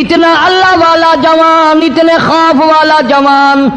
اتنا اللہ والا جوان، اتنے خوف والا جوان.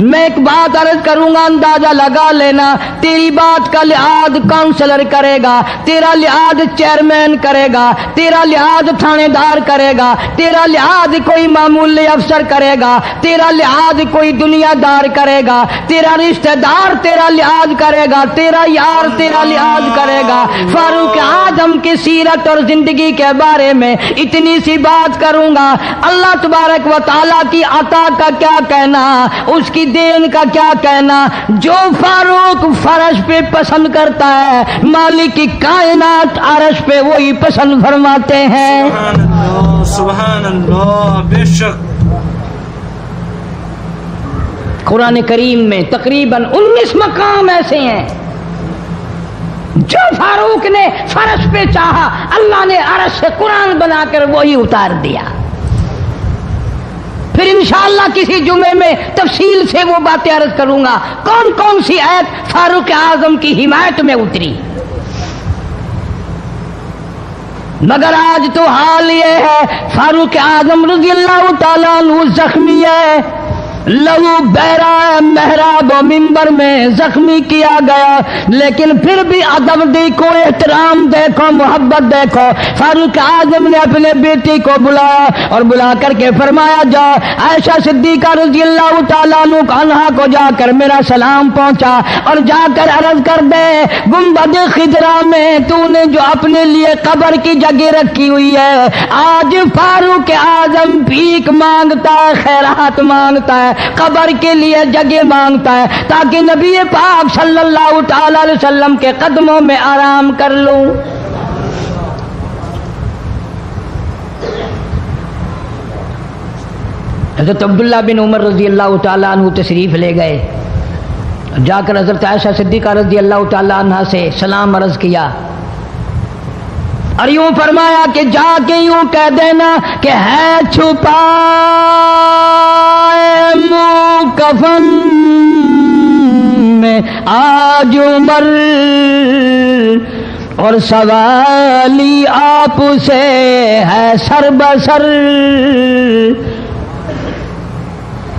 میں ایک بات عرض کروں گا، اندازہ لگا لینا. تیری بات کا لحاظ کاؤنسلر کرے گا، تیرا لحاظ چیئرمین کرے گا، تیرا لحاظ تھانے دار کرے گا، تیرا لحاظ کوئی معمولی افسر کرے گا، تیرا لحاظ کوئی دنیا دار کرے گا، تیرا رشتہ دار تیرا لحاظ کرے گا، تیرا یار تیرا لحاظ کرے گا. فاروق اعظم کی سیرت اور زندگی کے بارے میں اتنی سی بات کروں گا. اللہ تبارک و تعالیٰ کی عطا کا کیا کہنا، اس کی دین کا کیا کہنا. جو فاروق فرش پہ پسند کرتا ہے، مالک کی کائنات عرش پہ وہی پسند فرماتے ہیں. سبحان اللہ، سبحان اللہ، بے شک. قرآن کریم میں تقریباً 19 مقام ایسے ہیں جو فاروق نے فرش پہ چاہا، اللہ نے عرش سے قرآن بنا کر وہی اتار دیا. پھر انشاءاللہ کسی جمعے میں تفصیل سے وہ باتیں عرض کروں گا کون کون سی آیت فاروق اعظم کی حمایت میں اتری. مگر آج تو حال یہ ہے، فاروق اعظم رضی اللہ تعالیٰ عنہ زخمی ہے، لہو بہرا ہے، محراب و منبر میں زخمی کیا گیا، لیکن پھر بھی ادب دیکھو، احترام دیکھو، محبت دیکھو. فاروق اعظم نے اپنے بیٹی کو بلایا اور بلا کر کے فرمایا، جا عائشہ صدیقہ رضی اللہ تعالیٰ عنہا کو جا کر میرا سلام پہنچا اور جا کر عرض کر دے، گنبد خضرا میں تو نے جو اپنے لیے قبر کی جگہ رکھی ہوئی ہے، آج فاروق اعظم بھیک مانگتا ہے، خیرات مانگتا ہے، قبر کے لیے جگہ مانگتا ہے تاکہ نبی پاک صلی اللہ تعالی علیہ وسلم کے قدموں میں آرام کر لوں. حضرت عبداللہ بن عمر رضی اللہ تعالیٰ عنہ تشریف لے گئے، جا کر حضرت عائشہ صدیقہ رضی اللہ تعالیٰ عنہ سے سلام عرض کیا اور یوں فرمایا کہ جا کے یوں کہہ دینا کہ ہے چھپا منہ کفن میں آج عمر، اور سوالی آپ سے ہے سر بسر.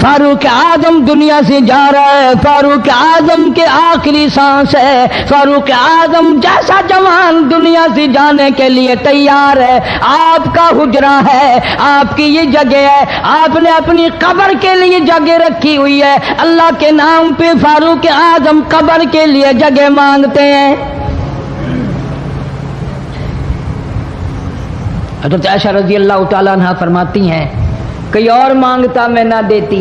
فاروق اعظم دنیا سے جا رہا ہے، فاروق اعظم کے آخری سانس ہے، فاروق اعظم جیسا جوان دنیا سے جانے کے لیے تیار ہے. آپ کا حجرہ ہے، آپ کی یہ جگہ ہے، آپ نے اپنی قبر کے لیے جگہ رکھی ہوئی ہے. اللہ کے نام پہ فاروق اعظم قبر کے لیے جگہ مانگتے ہیں. حضرت عائشہ رضی اللہ تعالیٰ عنہ فرماتی ہیں کوئی اور مانگتا میں نہ دیتی،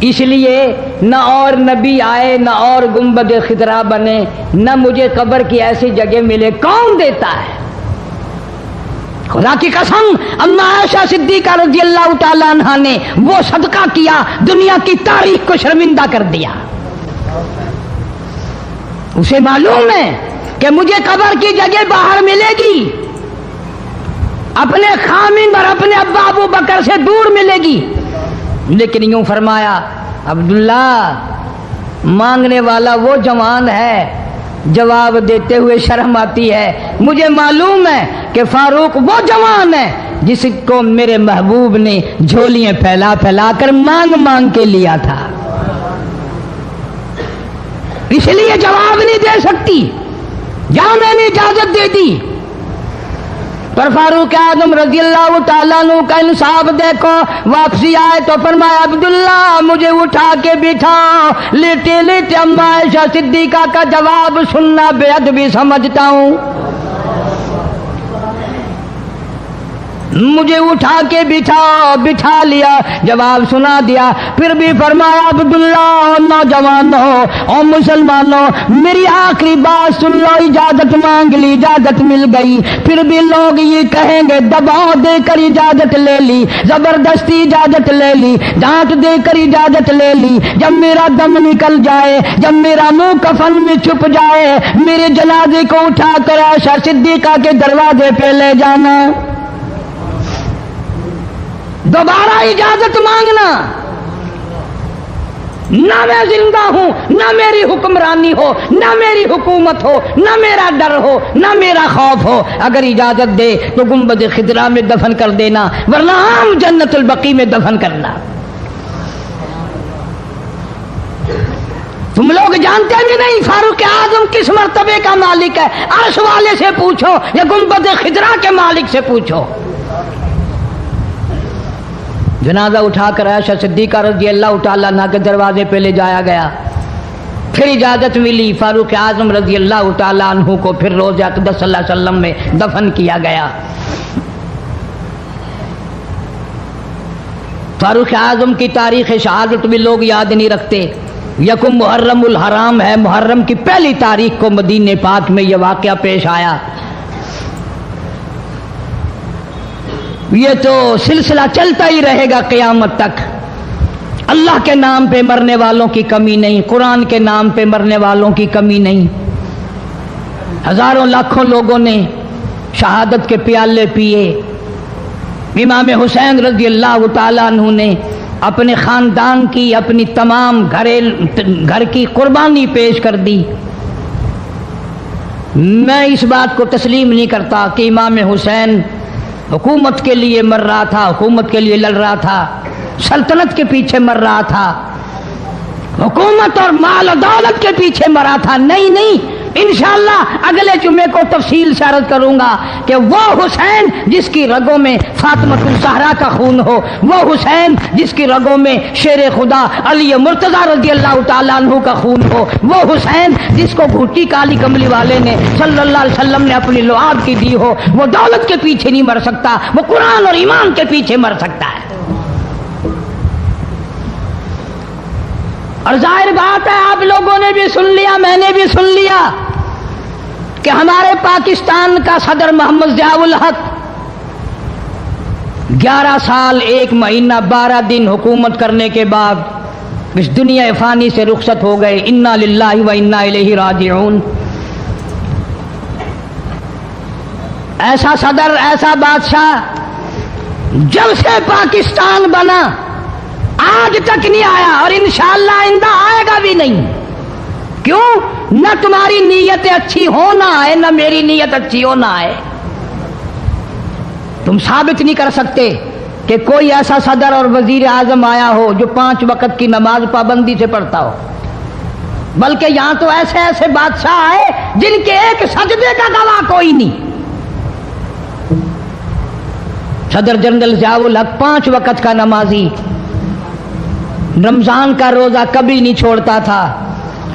اس لیے نہ اور نبی آئے، نہ اور گنبد خضرا بنے، نہ مجھے قبر کی ایسی جگہ ملے. کون دیتا ہے؟ خدا کی قسم اما عائشہ صدیقہ رضی اللہ تعالیٰ عنہ نے وہ صدقہ کیا دنیا کی تاریخ کو شرمندہ کر دیا. اسے معلوم ہے کہ مجھے قبر کی جگہ باہر ملے گی، اپنے خامن اور اپنے ابا ابو بکر سے دور ملے گی. لیکن یوں فرمایا، عبداللہ مانگنے والا وہ جوان ہے، جواب دیتے ہوئے شرم آتی ہے. مجھے معلوم ہے کہ فاروق وہ جوان ہے جس کو میرے محبوب نے جھولیاں پھیلا پھیلا کر مانگ مانگ کے لیا تھا، اس لیے جواب نہیں دے سکتی. جہاں میں نے اجازت دے دی، پر فاروق اعظم رضی اللہ تعالیٰ عنہ کا انصاف دیکھو. واپسی آئے تو فرمایا، عبداللہ مجھے اٹھا کے بٹھاؤ. لیٹے لیٹے اما عائشہ صدیقہ کا جواب سننا بے ادبی سمجھتا ہوں. مجھے اٹھا کے بٹھا لیا، جواب سنا دیا. پھر بھی فرمایا، عبداللہ نوجوانوں اور مسلمانوں میری آخری بات سن لو. اجازت مانگ لی، اجازت مل گئی. پھر بھی لوگ یہ کہیں گے دباؤ دے کر اجازت لے لی، زبردستی اجازت لے لی، ڈانٹ دے کر اجازت لے لی. جب میرا دم نکل جائے، جب میرا منہ کفن میں چھپ جائے، میرے جنازے کو اٹھا کر عائشہ صدیقہ کے دروازے پہ لے جانا. دوبارہ اجازت مانگنا. نہ میں زندہ ہوں، نہ میری حکمرانی ہو، نہ میری حکومت ہو، نہ میرا ڈر ہو، نہ میرا خوف ہو، اگر اجازت دے تو گنبد خضرا میں دفن کر دینا، ورنہ عام جنت البقیع میں دفن کرنا۔ تم لوگ جانتے بھی نہیں فاروق اعظم کس مرتبے کا مالک ہے، عرش والے سے پوچھو یا گنبد خضرا کے مالک سے پوچھو۔ جنازہ اٹھا کر عائشہ صدیقہ رضی اللہ تعالیٰ عنہ کے دروازے پہ لے جایا گیا، پھر اجازت ملی، فاروق اعظم رضی اللہ تعالیٰ عنہ کو پھر روضہ اقدس صلی اللہ علیہ وسلم میں دفن کیا گیا۔ فاروق اعظم کی تاریخ شہادت بھی لوگ یاد نہیں رکھتے۔ یکم محرم الحرام ہے، محرم کی پہلی تاریخ کو مدینہ پاک میں یہ واقعہ پیش آیا۔ یہ تو سلسلہ چلتا ہی رہے گا قیامت تک۔ اللہ کے نام پہ مرنے والوں کی کمی نہیں، قرآن کے نام پہ مرنے والوں کی کمی نہیں۔ ہزاروں لاکھوں لوگوں نے شہادت کے پیالے پیے۔ امام حسین رضی اللہ تعالیٰ عنہ نے اپنے خاندان کی، اپنی تمام گھر کی قربانی پیش کر دی۔ میں اس بات کو تسلیم نہیں کرتا کہ امام حسین حکومت کے لیے مر رہا تھا، حکومت کے لیے لڑ رہا تھا، سلطنت کے پیچھے مر رہا تھا، حکومت اور مال و دولت کے پیچھے مرا تھا۔ نہیں نہیں، انشاءاللہ اگلے جمعے کو تفصیل سے عرض کروں گا کہ وہ حسین جس کی رگوں میں فاطمۃ الزہرا کا خون ہو، وہ حسین جس کی رگوں میں شیر خدا علی مرتضیٰ رضی اللہ تعالیٰ عنہ کا خون ہو، وہ حسین جس کو گھوٹی کالی کملی والے نے صلی اللہ علیہ وسلم نے اپنی لعاب کی دی ہو، وہ دولت کے پیچھے نہیں مر سکتا، وہ قرآن اور ایمان کے پیچھے مر سکتا ہے۔ اور ظاہر بات ہے آپ لوگوں نے بھی سن لیا، میں نے بھی سن لیا کہ ہمارے پاکستان کا صدر محمد ضیاء الحق 11 سال 1 مہینہ 12 دن حکومت کرنے کے بعد اس دنیا فانی سے رخصت ہو گئے۔ انا للہ و انا الیہ راجعون۔ ایسا صدر، ایسا بادشاہ جب سے پاکستان بنا آج تک نہیں آیا، اور انشاءاللہ آئندہ آئے گا بھی نہیں۔ کیوں؟ نہ تمہاری نیت اچھی ہو نہ آئے، نہ میری نیت اچھی ہو نہ آئے۔ تم ثابت نہیں کر سکتے کہ کوئی ایسا صدر اور وزیر اعظم آیا ہو جو 5 وقت کی نماز پابندی سے پڑھتا ہو، بلکہ یہاں تو ایسے ایسے بادشاہ آئے جن کے ایک سجدے کا گواہ کوئی نہیں۔ صدر جنرل ضیاء الحق 5 وقت کا نمازی، رمضان کا روزہ کبھی نہیں چھوڑتا تھا،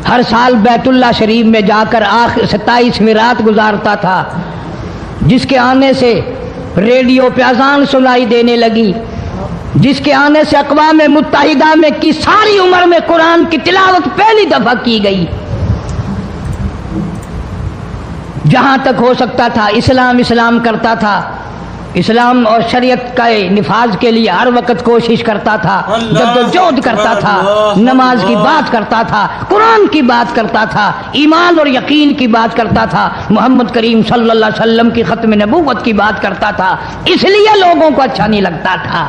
ہر سال بیت اللہ شریف میں جا کر 27ویں رات گزارتا تھا، جس کے آنے سے ریڈیو پہ اذان سنائی دینے لگی، جس کے آنے سے اقوام متحدہ میں کی ساری عمر میں قرآن کی تلاوت پہلی دفعہ کی گئی۔ جہاں تک ہو سکتا تھا اسلام کرتا تھا، اسلام اور شریعت کا نفاذ کے لیے ہر وقت کوشش کرتا تھا، جدوجہد کرتا تھا، نماز کی بات کرتا تھا، قرآن کی بات کرتا تھا، ایمان اور یقین کی بات کرتا تھا، محمد کریم صلی اللہ علیہ وسلم کی ختم نبوت کی بات کرتا تھا، اس لیے لوگوں کو اچھا نہیں لگتا تھا۔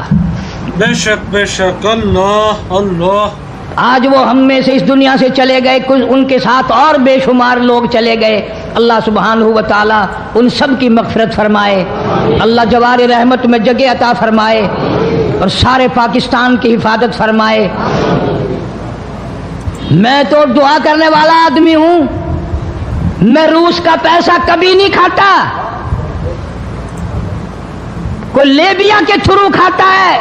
بے شک بے شک، اللہ اللہ۔ آج وہ ہم میں سے اس دنیا سے چلے گئے، کچھ ان کے ساتھ اور بے شمار لوگ چلے گئے۔ اللہ سبحانہ و تعالی ان سب کی مغفرت فرمائے، اللہ جوار رحمت میں جگہ عطا فرمائے اور سارے پاکستان کی حفاظت فرمائے۔ میں تو دعا کرنے والا آدمی ہوں، میں روس کا پیسہ کبھی نہیں کھاتا، کوئی لیبیا کے تھرو کھاتا ہے،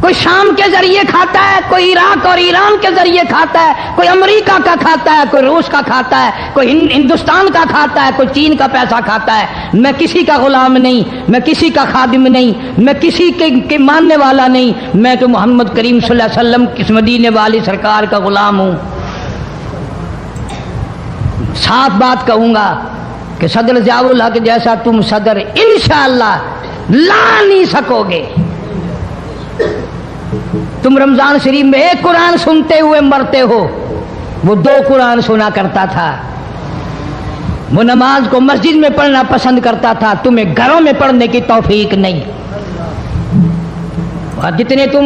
کوئی شام کے ذریعے کھاتا ہے، کوئی عراق اور ایران کے ذریعے کھاتا ہے، کوئی امریکہ کا کھاتا ہے، کوئی روس کا کھاتا ہے، کوئی ہندوستان کا کھاتا ہے، کوئی چین کا پیسہ کھاتا ہے۔ میں کسی کا غلام نہیں، میں کسی کا خادم نہیں، میں کسی کے ماننے والا نہیں، میں تو محمد کریم صلی اللہ علیہ وسلم کی مدینے والی سرکار کا غلام ہوں۔ صاف بات کہوں گا کہ صدر ضیاء الحق جیسا تم صدر انشاءاللہ لا نہیں سکو گے۔ تم رمضان شریف میں 1 قرآن سنتے ہوئے مرتے ہو، وہ 2 قرآن سنا کرتا تھا، وہ نماز کو مسجد میں پڑھنا پسند کرتا تھا، تمہیں گھروں میں پڑھنے کی توفیق نہیں۔ اور جتنے تم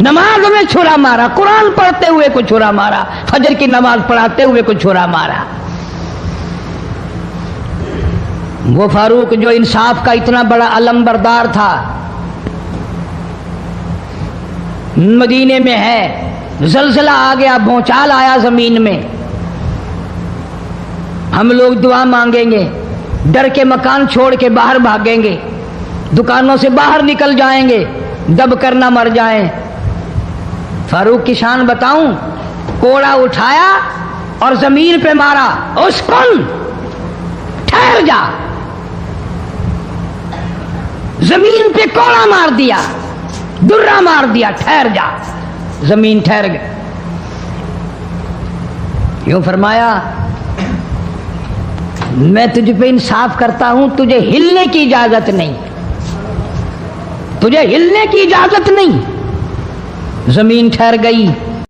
نماز میں چھرا مارا، قرآن پڑھتے ہوئے کو چھرا مارا، فجر کی نماز پڑھاتے ہوئے کو چھرا مارا۔ وہ فاروق جو انصاف کا اتنا بڑا علم بردار تھا، مدینے میں ہے، زلزلہ آ گیا، بھونچال آیا زمین میں، ہم لوگ دعا مانگیں گے، ڈر کے مکان چھوڑ کے باہر بھاگیں گے، دکانوں سے باہر نکل جائیں گے، دب کر نہ مر جائیں۔ فاروق کی شان بتاؤں، کوڑا اٹھایا اور زمین پہ مارا، اسکن، ٹھہر جا، زمین پہ کوڑا مار دیا، درہ مار دیا، ٹھہر جا، زمین ٹھہر گئی۔ یوں فرمایا میں تجھ پہ انصاف کرتا ہوں، تجھے ہلنے کی اجازت نہیں، تجھے ہلنے کی اجازت نہیں۔ زمین ٹھہر گئی،